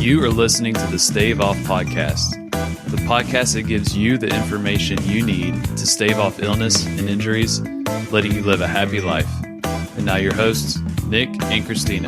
You are listening to the Stave Off Podcast, the podcast that gives you the information you need to stave off illness and injuries, letting you live a happy life. And now your hosts, Nick and Christina.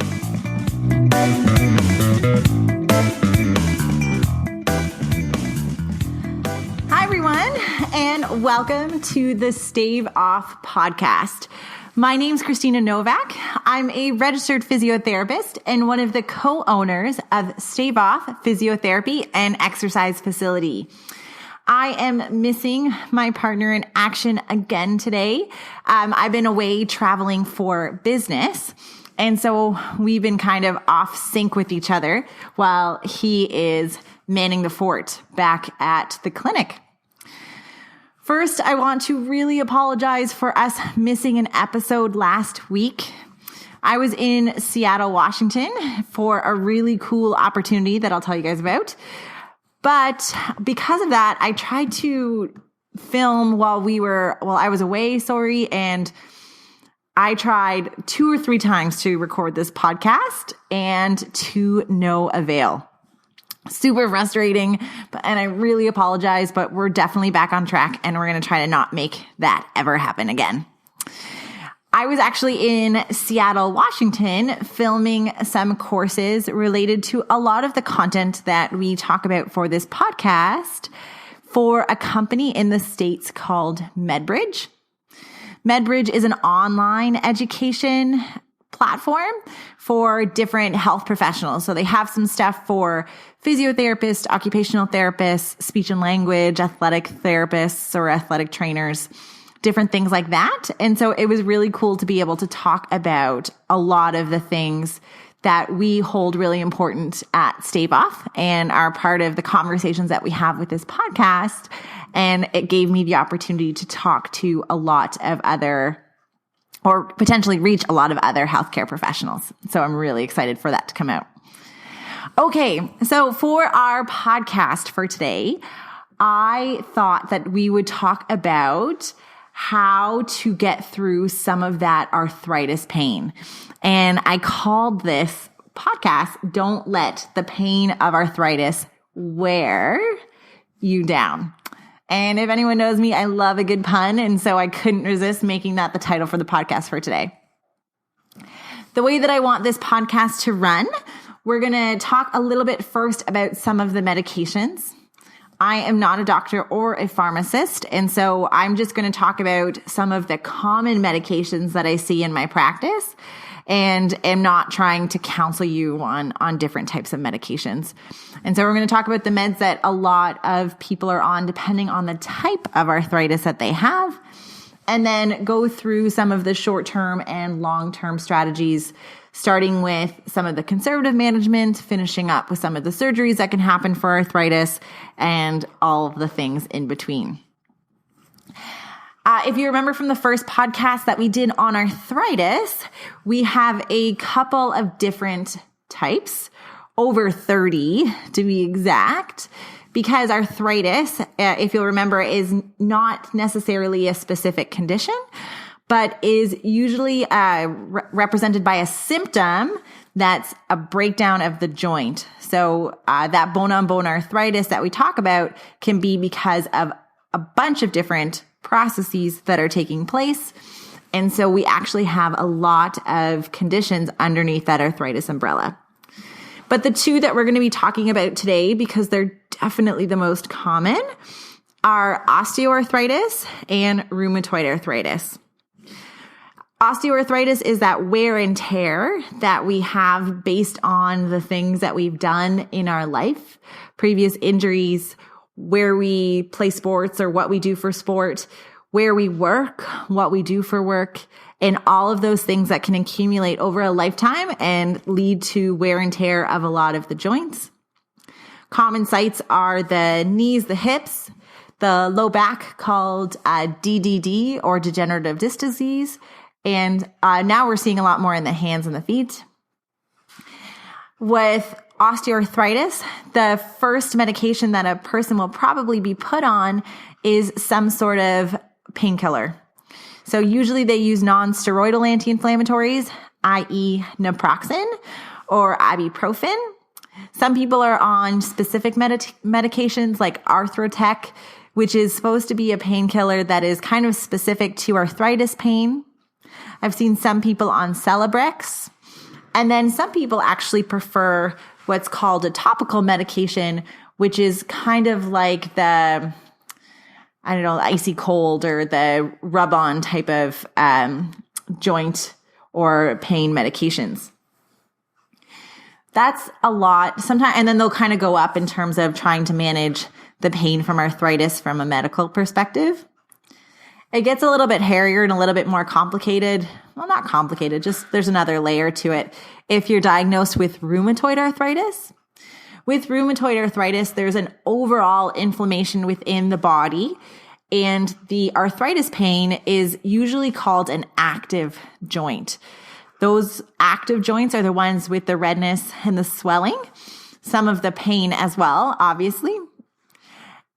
Hi, everyone, and welcome to the Stave Off Podcast. My name's Christina Novak. I'm a registered physiotherapist and one of the co-owners of Stave Off Physiotherapy and Exercise Facility. I am missing my partner in action again today. I've been away traveling for business, and so we've been kind of off sync with each other while he is manning the fort back at the clinic. First, I want to really apologize for us missing an episode last week. I was in Seattle, Washington for a really cool opportunity that I'll tell you guys about. But because of that, I tried to film while I was away, and I tried 2 or 3 times to record this podcast and to no avail. Super frustrating, and I really apologize, but we're definitely back on track and we're going to try to not make that ever happen again. I was actually in Seattle, Washington, filming some courses related to a lot of the content that we talk about for this podcast for a company in the States called MedBridge. MedBridge is an online education platform for different health professionals. So they have some stuff for physiotherapists, occupational therapists, speech and language, athletic therapists or athletic trainers, different things like that. And so it was really cool to be able to talk about a lot of the things that we hold really important at Stave Off and are part of the conversations that we have with this podcast. And it gave me the opportunity to talk to a lot of other, or potentially reach a lot of other healthcare professionals. So I'm really excited for that to come out. Okay, so for our podcast for today, I thought that we would talk about how to get through some of that arthritis pain. And I called this podcast, Don't Let the Pain of Arthritis Wear You Down. And if anyone knows me, I love a good pun, and so I couldn't resist making that the title for the podcast for today. The way that I want this podcast to run, we're going to talk a little bit first about some of the medications. I am not a doctor or a pharmacist, and so I'm just going to talk about some of the common medications that I see in my practice, and am not trying to counsel you on different types of medications. And so we're going to talk about the meds that a lot of people are on depending on the type of arthritis that they have, and then go through some of the short-term and long-term strategies, starting with some of the conservative management, finishing up with some of the surgeries that can happen for arthritis, and all of the things in between. If you remember from the first podcast that we did on arthritis, we have a couple of different types, over 30 to be exact, because arthritis, if you'll remember, is not necessarily a specific condition, but is usually represented by a symptom that's a breakdown of the joint. So that bone-on-bone arthritis that we talk about can be because of a bunch of different processes that are taking place. And so we actually have a lot of conditions underneath that arthritis umbrella. But the two that we're going to be talking about today, because they're definitely the most common, are osteoarthritis and rheumatoid arthritis. Osteoarthritis is that wear and tear that we have based on the things that we've done in our life, previous injuries, where we play sports or what we do for sport, where we work, what we do for work, and all of those things that can accumulate over a lifetime and lead to wear and tear of a lot of the joints. Common sites are the knees, the hips, the low back called DDD or degenerative disc disease, and now we're seeing a lot more in the hands and the feet. With osteoarthritis, the first medication that a person will probably be put on is some sort of painkiller. So usually they use non-steroidal anti-inflammatories, i.e. naproxen or ibuprofen. Some people are on specific medications like Arthrotec, which is supposed to be a painkiller that is kind of specific to arthritis pain. I've seen some people on Celebrex. And then some people actually prefer what's called a topical medication, which is kind of like the icy cold or the rub-on type of joint or pain medications. That's a lot sometimes. And then they'll kind of go up in terms of trying to manage the pain from arthritis from a medical perspective. It gets a little bit hairier and a little bit more complicated. Well, not complicated, just there's another layer to it. If you're diagnosed with rheumatoid arthritis, there's an overall inflammation within the body, and the arthritis pain is usually called an active joint. Those active joints are the ones with the redness and the swelling, some of the pain as well, obviously.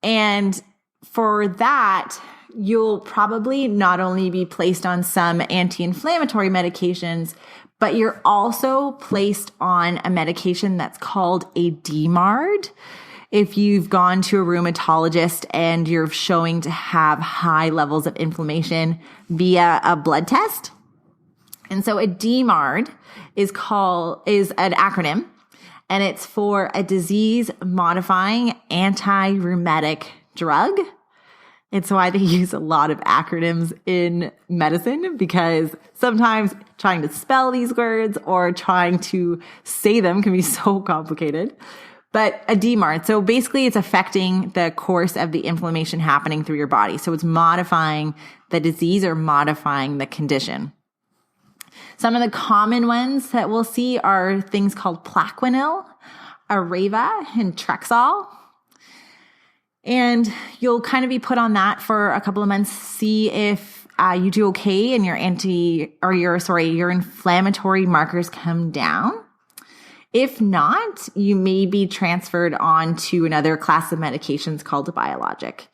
And for that, you'll probably not only be placed on some anti-inflammatory medications, but you're also placed on a medication that's called a DMARD. If you've gone to a rheumatologist and you're showing to have high levels of inflammation via a blood test. And so a DMARD is an acronym, and it's for a disease-modifying anti-rheumatic drug. It's why they use a lot of acronyms in medicine, because sometimes trying to spell these words or trying to say them can be so complicated. But a DMARD, so basically it's affecting the course of the inflammation happening through your body. So it's modifying the disease or modifying the condition. Some of the common ones that we'll see are things called Plaquenil, Arava, and Trexol. And you'll kind of be put on that for a couple of months, see if you do okay and your inflammatory markers come down. If not, you may be transferred on to another class of medications called a biologic.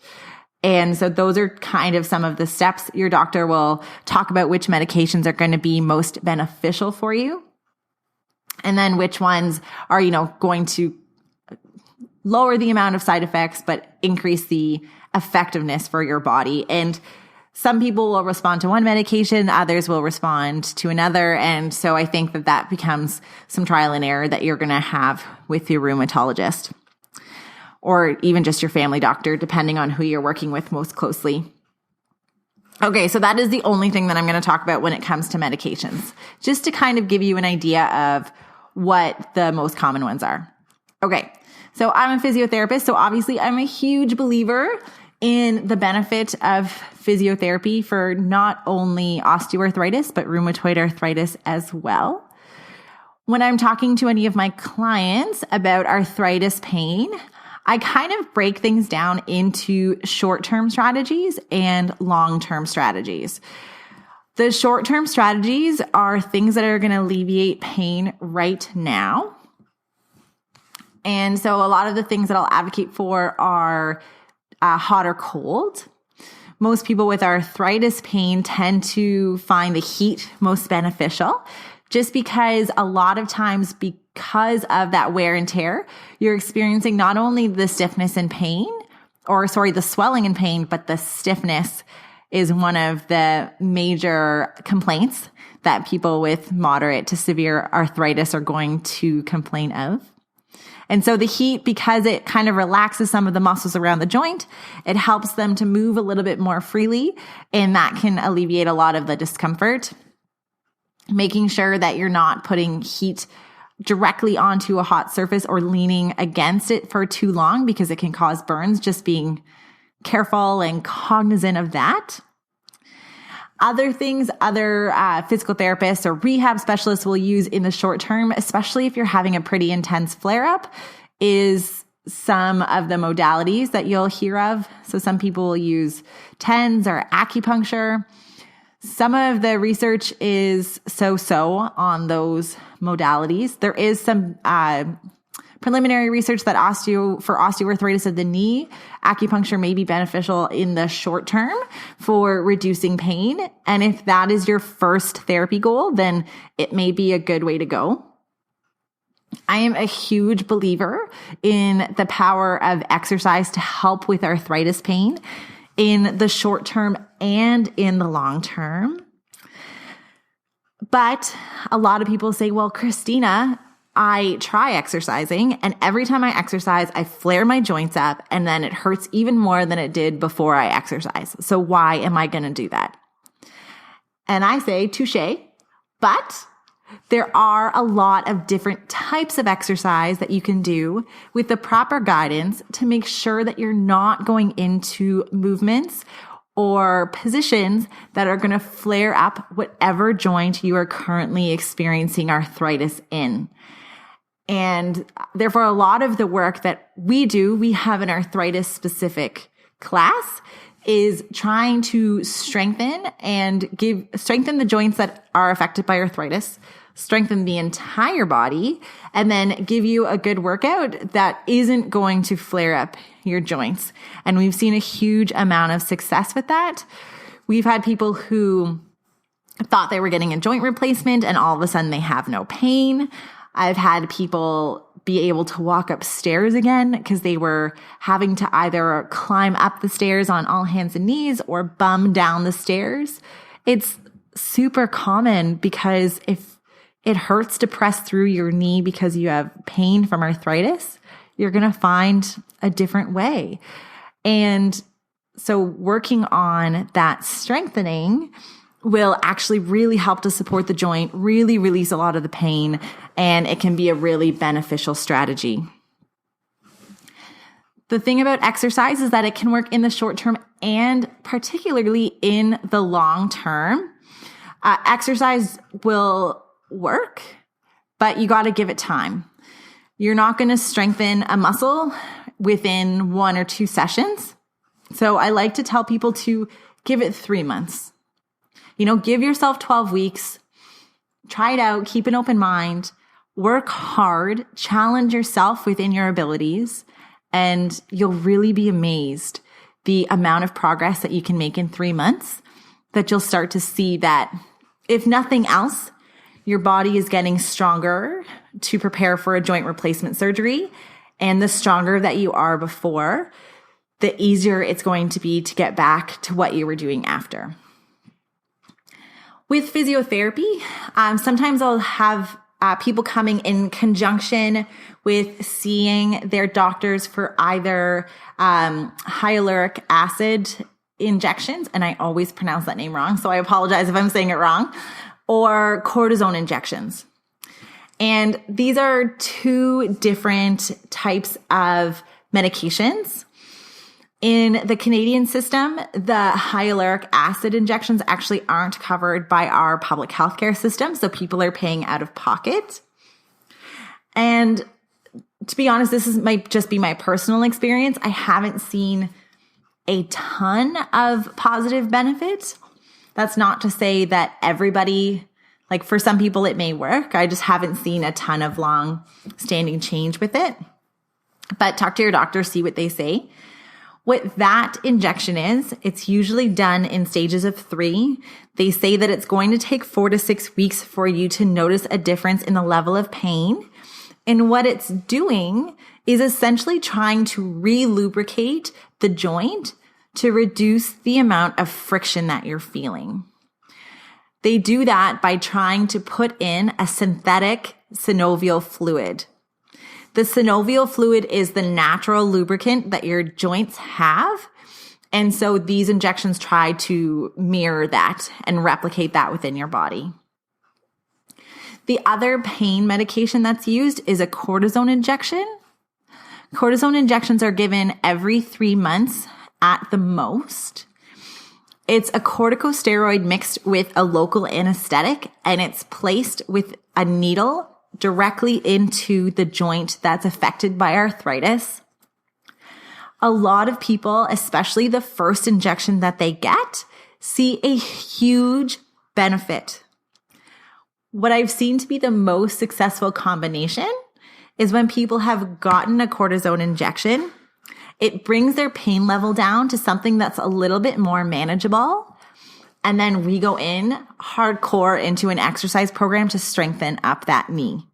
And so those are kind of some of the steps. Your doctor will talk about which medications are going to be most beneficial for you, and then which ones are, going to lower the amount of side effects, but increase the effectiveness for your body. And some people will respond to one medication, others will respond to another. And so I think that becomes some trial and error that you're going to have with your rheumatologist, or even just your family doctor, depending on who you're working with most closely. Okay, so that is the only thing that I'm going to talk about when it comes to medications, just to kind of give you an idea of what the most common ones are. Okay, so I'm a physiotherapist, so obviously I'm a huge believer in the benefit of physiotherapy for not only osteoarthritis, but rheumatoid arthritis as well. When I'm talking to any of my clients about arthritis pain, I kind of break things down into short-term strategies and long-term strategies. The short-term strategies are things that are going to alleviate pain right now. And so a lot of the things that I'll advocate for are hot or cold. Most people with arthritis pain tend to find the heat most beneficial, just because a lot of times, because of that wear and tear, you're experiencing not only the stiffness and pain, the swelling and pain, but the stiffness is one of the major complaints that people with moderate to severe arthritis are going to complain of. And so the heat, because it kind of relaxes some of the muscles around the joint, it helps them to move a little bit more freely, and that can alleviate a lot of the discomfort. Making sure that you're not putting heat directly onto a hot surface or leaning against it for too long, because it can cause burns. Just being careful and cognizant of that. Other things, physical therapists or rehab specialists will use in the short term, especially if you're having a pretty intense flare-up, is some of the modalities that you'll hear of. So some people will use TENS or acupuncture. Some of the research is so-so on those modalities. There is some preliminary research that for osteoarthritis of the knee, acupuncture may be beneficial in the short term for reducing pain. And if that is your first therapy goal, then it may be a good way to go. I am a huge believer in the power of exercise to help with arthritis pain in the short term and in the long term. But a lot of people say, well, Christina, I try exercising, and every time I exercise, I flare my joints up, and then it hurts even more than it did before I exercise. So why am I going to do that? And I say, touche, but there are a lot of different types of exercise that you can do with the proper guidance to make sure that you're not going into movements or positions that are going to flare up whatever joint you are currently experiencing arthritis in. And therefore, a lot of the work that we do, we have an arthritis specific class, is trying to strengthen the joints that are affected by arthritis, strengthen the entire body, and then give you a good workout that isn't going to flare up your joints. And we've seen a huge amount of success with that. We've had people who thought they were getting a joint replacement and all of a sudden they have no pain. I've had people be able to walk upstairs again because they were having to either climb up the stairs on all hands and knees or bum down the stairs. It's super common because if it hurts to press through your knee because you have pain from arthritis, you're going to find a different way. And so working on that strengthening will actually really help to support the joint, really release a lot of the pain, and it can be a really beneficial strategy. The thing about exercise is that it can work in the short term and particularly in the long term. Exercise will work, but you got to give it time. You're not going to strengthen a muscle within 1 or 2 sessions. So I like to tell people to give it 3 months. Give yourself 12 weeks, try it out, keep an open mind, work hard, challenge yourself within your abilities, and you'll really be amazed the amount of progress that you can make in 3 months, that you'll start to see that if nothing else, your body is getting stronger to prepare for a joint replacement surgery. And the stronger that you are before, the easier it's going to be to get back to what you were doing after. With physiotherapy, sometimes I'll have people coming in conjunction with seeing their doctors for either hyaluronic acid injections, and I always pronounce that name wrong, so I apologize if I'm saying it wrong, or cortisone injections. And these are 2 different types of medications. In the Canadian system, the hyaluronic acid injections actually aren't covered by our public healthcare system, so people are paying out of pocket. And to be honest, might just be my personal experience. I haven't seen a ton of positive benefits. That's not to say that everybody, like for some people it may work. I just haven't seen a ton of long-standing change with it. But talk to your doctor, see what they say. What that injection is, it's usually done in stages of 3. They say that it's going to take 4 to 6 weeks for you to notice a difference in the level of pain. And what it's doing is essentially trying to re-lubricate the joint to reduce the amount of friction that you're feeling. They do that by trying to put in a synthetic synovial fluid. The synovial fluid is the natural lubricant that your joints have. And so these injections try to mirror that and replicate that within your body. The other pain medication that's used is a cortisone injection. Cortisone injections are given every 3 months at the most. It's a corticosteroid mixed with a local anesthetic, and it's placed with a needle directly into the joint that's affected by arthritis. A lot of people, especially the first injection that they get, see a huge benefit. What I've seen to be the most successful combination is when people have gotten a cortisone injection, it brings their pain level down to something that's a little bit more manageable. And then we go in hardcore into an exercise program to strengthen up that knee.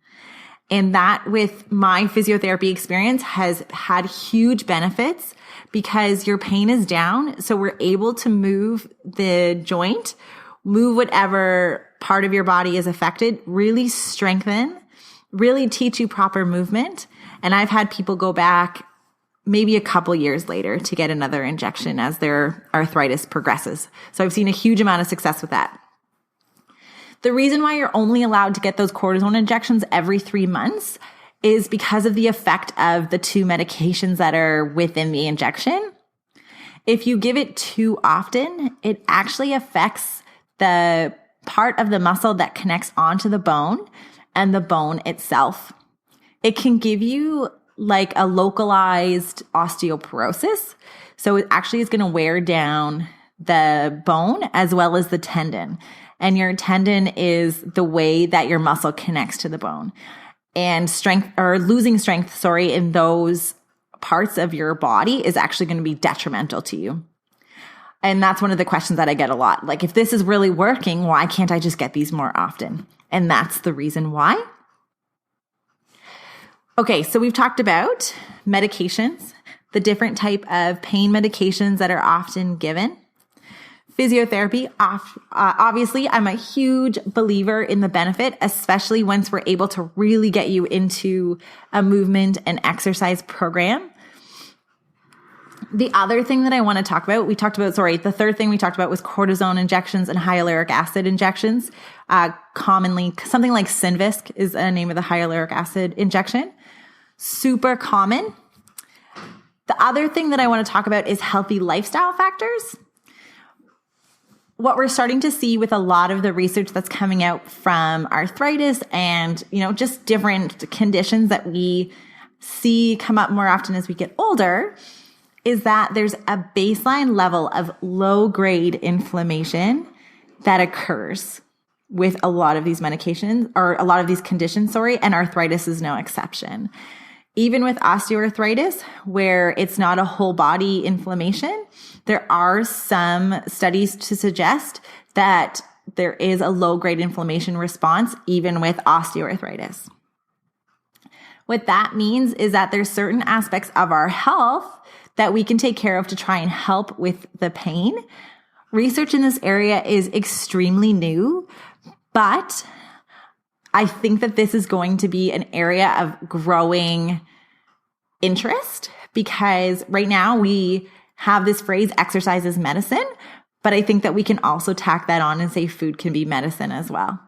And that, with my physiotherapy experience, has had huge benefits because your pain is down. So we're able to move the joint, move whatever part of your body is affected, really strengthen, really teach you proper movement. And I've had people go back maybe a couple years later to get another injection as their arthritis progresses. So I've seen a huge amount of success with that. The reason why you're only allowed to get those cortisone injections every 3 months is because of the effect of the 2 medications that are within the injection. If you give it too often, it actually affects the part of the muscle that connects onto the bone and the bone itself. It can give you like a localized osteoporosis. So it actually is going to wear down the bone as well as the tendon. And your tendon is the way that your muscle connects to the bone. And losing strength, in those parts of your body is actually going to be detrimental to you. And that's one of the questions that I get a lot. Like, if this is really working, why can't I just get these more often? And that's the reason why. Okay, so we've talked about medications, the different type of pain medications that are often given. Physiotherapy, obviously, I'm a huge believer in the benefit, especially once we're able to really get you into a movement and exercise program. The other thing that I want to talk about, the third thing we talked about was cortisone injections and hyaluronic acid injections. Commonly, something like Synvisc is the name of the hyaluronic acid injection. Super common. The other thing that I want to talk about is healthy lifestyle factors. What we're starting to see with a lot of the research that's coming out from arthritis and, just different conditions that we see come up more often as we get older is that there's a baseline level of low-grade inflammation that occurs with a lot of these medications or a lot of these conditions, and arthritis is no exception. Even with osteoarthritis, where it's not a whole body inflammation, there are some studies to suggest that there is a low-grade inflammation response even with osteoarthritis. What that means is that there's certain aspects of our health that we can take care of to try and help with the pain. Research in this area is extremely new, but I think that this is going to be an area of growing interest because right now we have this phrase, exercise is medicine, but I think that we can also tack that on and say food can be medicine as well.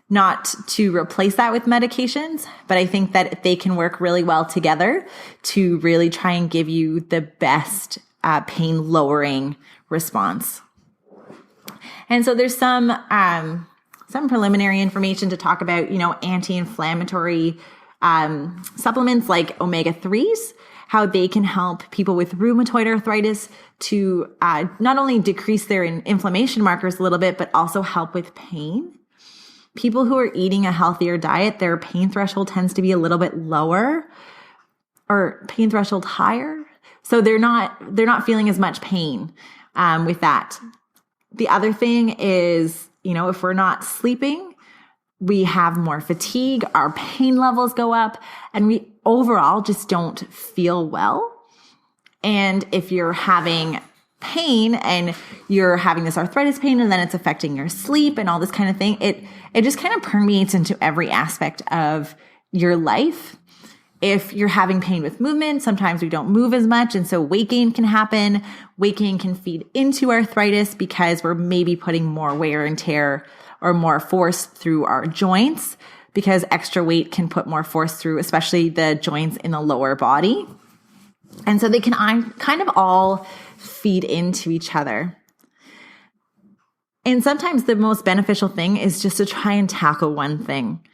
Not to replace that with medications, but I think that they can work really well together to really try and give you the best pain lowering response. And so there's some preliminary information to talk about, anti-inflammatory supplements like omega-3s, how they can help people with rheumatoid arthritis to not only decrease their inflammation markers a little bit, but also help with pain. People who are eating a healthier diet, their pain threshold tends to be a little bit lower or pain threshold higher. So they're not feeling as much pain with that. The other thing is, if we're not sleeping, we have more fatigue, our pain levels go up, and we overall just don't feel well. And if you're having pain and you're having this arthritis pain and then it's affecting your sleep and all this kind of thing, it just kind of permeates into every aspect of your life. If you're having pain with movement, sometimes we don't move as much. And so weight gain can happen. Weight gain can feed into arthritis because we're maybe putting more wear and tear or more force through our joints because extra weight can put more force through, especially the joints in the lower body. And so they can kind of all feed into each other. And sometimes the most beneficial thing is just to try and tackle one thing.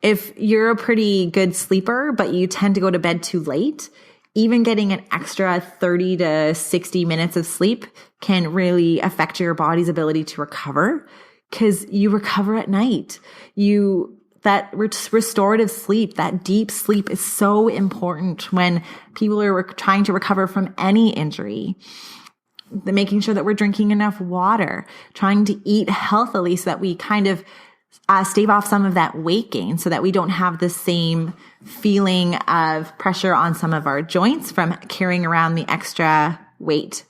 If you're a pretty good sleeper, but you tend to go to bed too late, even getting an extra 30 to 60 minutes of sleep can really affect your body's ability to recover because you recover at night. That restorative sleep, that deep sleep is so important when people are trying to recover from any injury. Making sure that we're drinking enough water, trying to eat healthily so that we kind of stave off some of that weight gain so that we don't have the same feeling of pressure on some of our joints from carrying around the extra weight.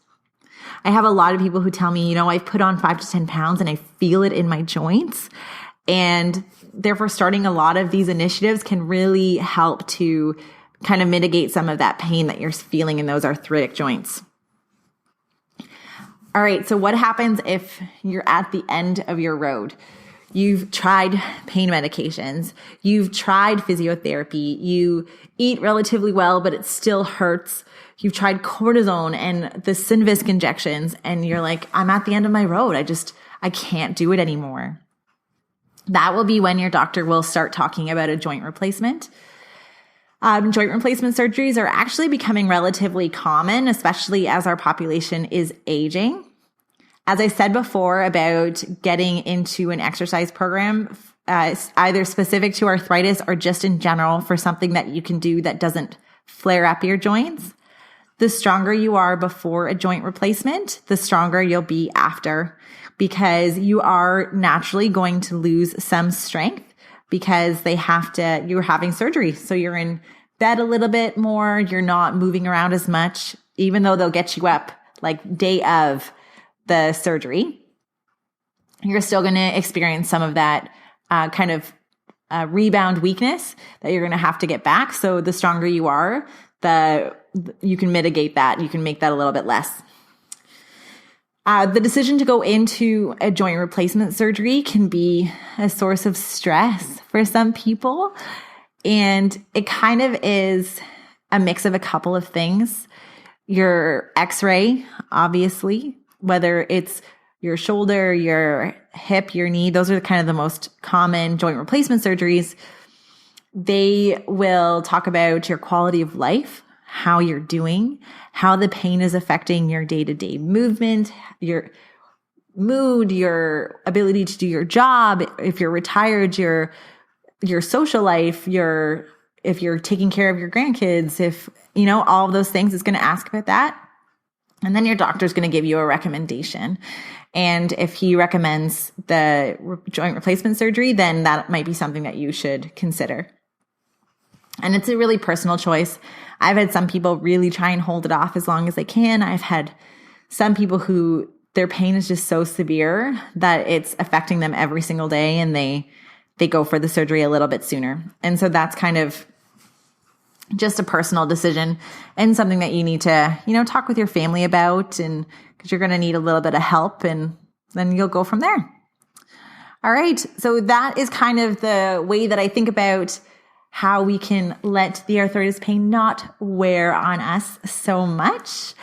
I have a lot of people who tell me, I've put on 5 to 10 pounds and I feel it in my joints. And therefore, starting a lot of these initiatives can really help to kind of mitigate some of that pain that you're feeling in those arthritic joints. All right, so what happens if you're at the end of your road? You've tried pain medications, you've tried physiotherapy, you eat relatively well, but it still hurts. You've tried cortisone and the Synvisc injections, and you're like, I'm at the end of my road. I can't do it anymore. That will be when your doctor will start talking about a joint replacement. Joint replacement surgeries are actually becoming relatively common, especially as our population is aging. As I said before about getting into an exercise program, either specific to arthritis or just in general for something that you can do that doesn't flare up your joints, the stronger you are before a joint replacement, the stronger you'll be after, because you are naturally going to lose some strength because you're having surgery. So you're in bed a little bit more. You're not moving around as much, even though they'll get you up like day of the surgery. You're still going to experience some of that kind of rebound weakness that you're going to have to get back. So the stronger you are, you can mitigate that. You can make that a little bit less. The decision to go into a joint replacement surgery can be a source of stress for some people. And it kind of is a mix of a couple of things. Your x-ray, obviously, whether it's your shoulder, your hip, your knee, those are kind of the most common joint replacement surgeries. They will talk about your quality of life, how you're doing, how the pain is affecting your day-to-day movement, your mood, your ability to do your job, if you're retired, your social life, if you're taking care of your grandkids, if, all of those things, it's going to ask about that. And then your doctor's going to give you a recommendation. And if he recommends the joint replacement surgery, then that might be something that you should consider. And it's a really personal choice. I've had some people really try and hold it off as long as they can. I've had some people who their pain is just so severe that it's affecting them every single day, and they go for the surgery a little bit sooner. And so that's kind of just a personal decision and something that you need to, talk with your family about, and because you're going to need a little bit of help, and then you'll go from there. All right. So that is kind of the way that I think about how we can let the arthritis pain not wear on us so much.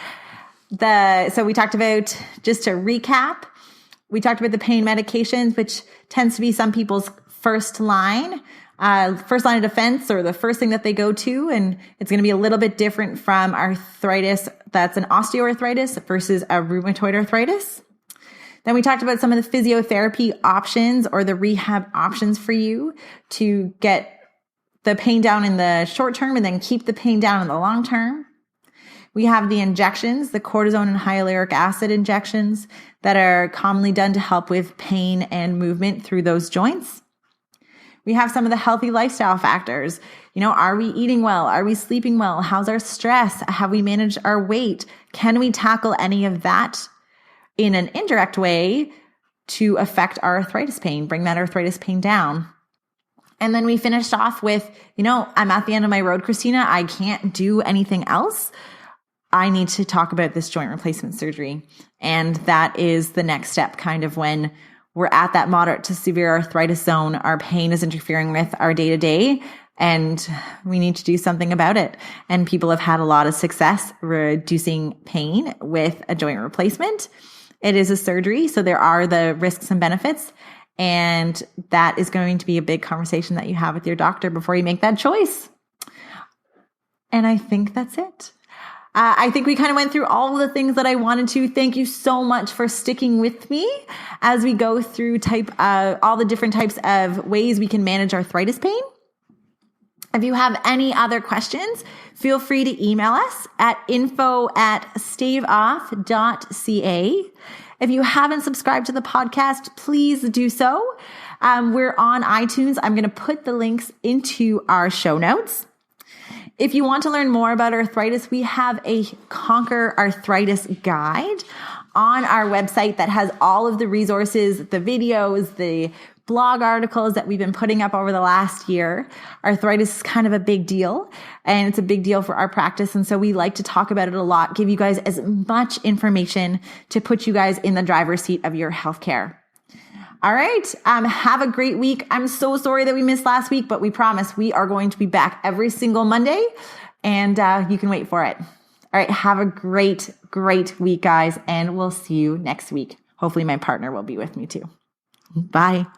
So we talked about, just to recap, we talked about the pain medications, which tends to be some people's first line of defense, or the first thing that they go to. And it's going to be a little bit different from arthritis that's an osteoarthritis versus a rheumatoid arthritis. Then we talked about some of the physiotherapy options or the rehab options for you to get the pain down in the short term and then keep the pain down in the long term. We have the injections, the cortisone and hyaluronic acid injections that are commonly done to help with pain and movement through those joints. We have some of the healthy lifestyle factors. Are we eating well? Are we sleeping well? How's our stress? Have we managed our weight? Can we tackle any of that in an indirect way to affect our arthritis pain, bring that arthritis pain down? And then we finished off with, I'm at the end of my road, Christina. I can't do anything else. I need to talk about this joint replacement surgery. And that is the next step, kind of when we're at that moderate to severe arthritis zone. Our pain is interfering with our day-to-day, and we need to do something about it. And people have had a lot of success reducing pain with a joint replacement. It is a surgery, so there are the risks and benefits. And that is going to be a big conversation that you have with your doctor before you make that choice. And I think that's it. I think we kind of went through all of the things that I wanted to. Thank you so much for sticking with me as we go through all the different types of ways we can manage arthritis pain. If you have any other questions, feel free to email us at info@staveoff.ca. If you haven't subscribed to the podcast, please do so. We're on iTunes. I'm going to put the links into our show notes. If you want to learn more about arthritis, we have a Conquer Arthritis guide on our website that has all of the resources, the videos, the blog articles that we've been putting up over the last year. Arthritis is kind of a big deal, and it's a big deal for our practice. And so we like to talk about it a lot, give you guys as much information to put you guys in the driver's seat of your healthcare. All right. Have a great week. I'm so sorry that we missed last week, but we promise we are going to be back every single Monday, and you can wait for it. All right. Have a great week, guys, and we'll see you next week. Hopefully my partner will be with me too. Bye.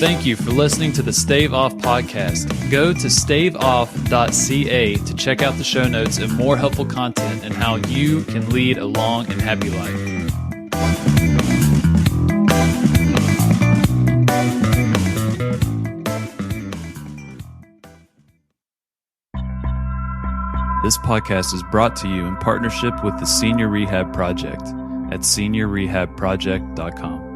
Thank you for listening to the Stave Off Podcast. Go to staveoff.ca to check out the show notes and more helpful content and how you can lead a long and happy life. This podcast is brought to you in partnership with the Senior Rehab Project at seniorrehabproject.com.